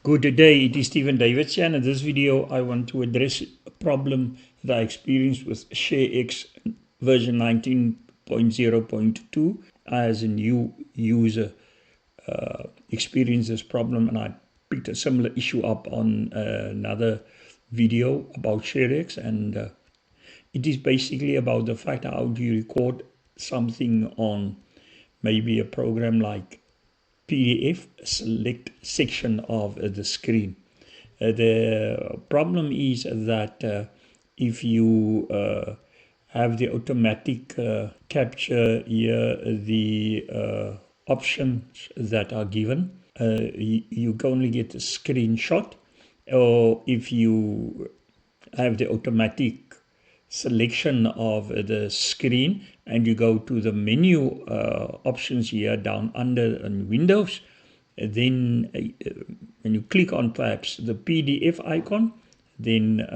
Good day, it is Stephen Davids here, and in this video I want to address a problem that I experienced with Sharex version 19.0.2. As a new user experienced this problem, and I picked a similar issue up on another video about Sharex, and it is basically about the fact how do you record something on maybe a program like PDF, select section of the screen. The problem is that if you have the automatic capture here, the options that are given, you can only get a screenshot, or if you have the automatic selection of the screen and you go to the menu options here down under in Windows, then when you click on perhaps the PDF icon, then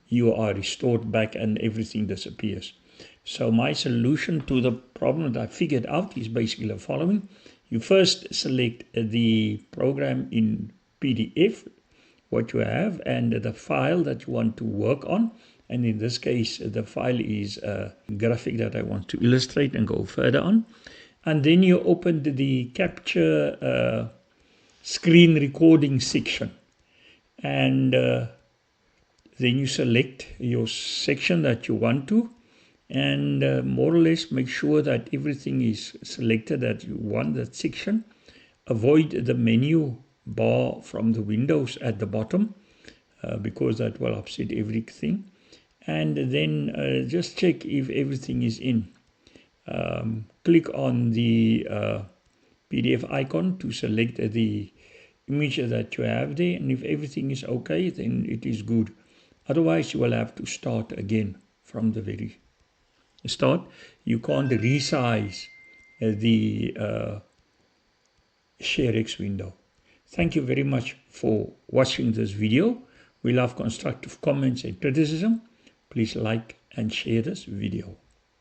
you are restored back and everything disappears. So my solution to the problem that I figured out is basically the following. You first select the program in PDF, what you have, and the file that you want to work on. And in this case, the file is a graphic that I want to illustrate and go further on. And then you open the capture screen recording section. And then you select your section that you want to. And more or less make sure that everything is selected that you want that section. Avoid the menu bar from the windows at the bottom because that will upset everything. And then just check if everything is in. Click on the PDF icon to select the image that you have there, and if everything is okay, then it is good. Otherwise, you will have to start again from the very start. You can't resize the Sharex window. Thank you very much for watching this video. We love constructive comments and criticism. Please like and share this video.